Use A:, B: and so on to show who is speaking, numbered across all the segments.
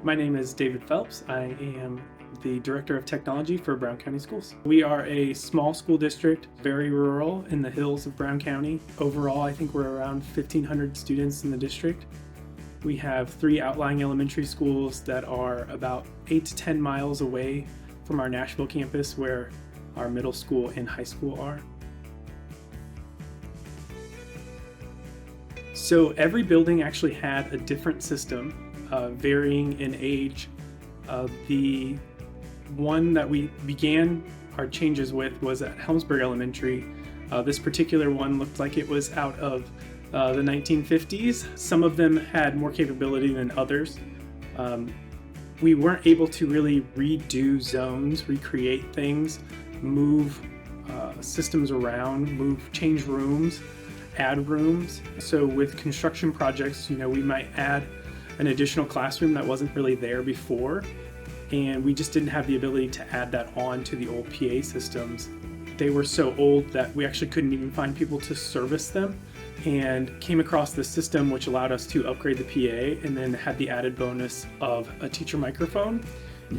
A: My name is David Phelps. I am the Director of Technology for Brown County Schools. We are a small school district, very rural in the hills of Brown County. Overall, I think we're around 1,500 students in the district. We have 3 outlying elementary schools that are about 8 to 10 miles away from our Nashville campus, where our middle school and high school are. So every building actually had a different system, varying in age. The one that we began our changes with was at Helmsburg Elementary. This particular one looked like it was out of the 1950s. Some of them had more capability than others. We weren't able to really redo zones, recreate things, move systems around, change rooms, add rooms. So with construction projects, we might add an additional classroom that wasn't really there before, and we just didn't have the ability to add that on to the old PA systems. They were so old that we actually couldn't even find people to service them, and came across this system which allowed us to upgrade the PA and then had the added bonus of a teacher microphone.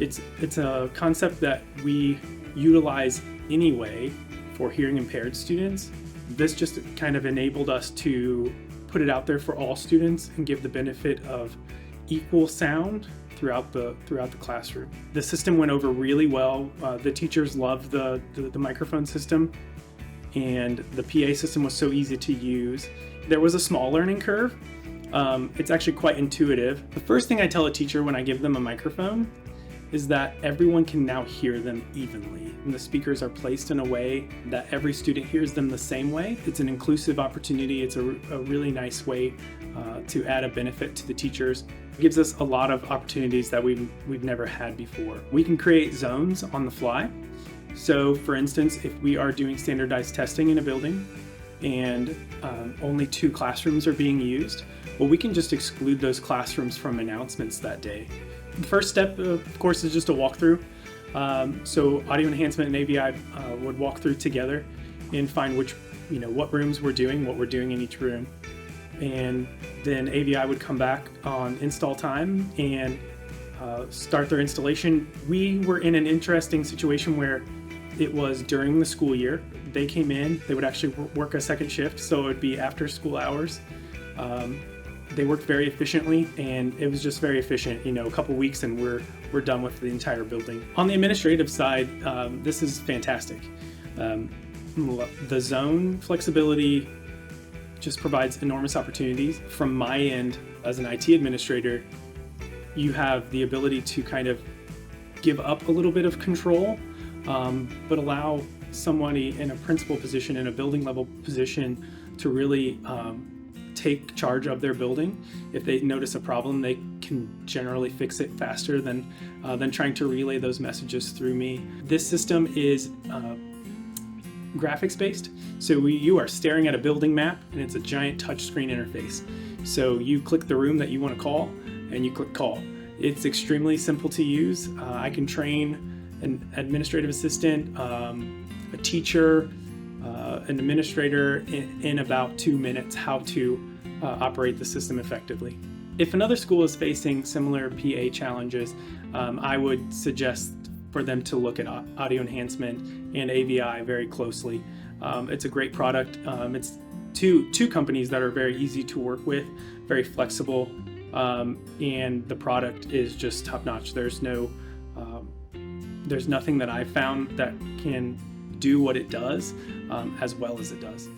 A: It's a concept that we utilize anyway for hearing impaired students. This just kind of enabled us to put it out there for all students and give the benefit of equal sound throughout the classroom. The system went over really well. The teachers loved the microphone system, and the PA system was so easy to use. There was a small learning curve. It's actually quite intuitive. The first thing I tell a teacher when I give them a microphone is that everyone can now hear them evenly. And the speakers are placed in a way that every student hears them the same way. It's an inclusive opportunity. It's a really nice way to add a benefit to the teachers. It gives us a lot of opportunities that we've never had before. We can create zones on the fly. So for instance, if we are doing standardized testing in a building and only 2 classrooms are being used, well, we can just exclude those classrooms from announcements that day. The first step, of course, is just a walkthrough. So audio enhancement and AVI would walk through together and find what rooms we're doing, what we're doing in each room. And then AVI would come back on install time and start their installation. We were in an interesting situation where it was during the school year. They came in, they would actually work a second shift, so it would be after school hours. They worked very efficiently, and it was just very efficient. A couple weeks and we're done with the entire building. On the administrative side, this is fantastic. The zone flexibility just provides enormous opportunities. From my end, as an IT administrator, you have the ability to kind of give up a little bit of control, but allow somebody in a principal position, in a building level position, to really take charge of their building. If they notice a problem, they can generally fix it faster than trying to relay those messages through me. This system is graphics based, so you are staring at a building map, and it's a giant touchscreen interface. So you click the room that you want to call, and you click call. It's extremely simple to use. I can train an administrative assistant, a teacher, an administrator in about 2 minutes how to operate the system effectively. If another school is facing similar PA challenges, I would suggest for them to look at audio enhancement and AVI very closely. It's a great product. It's two companies that are very easy to work with, very flexible, and the product is just top-notch. There's nothing that I've found that can do what it does as well as it does.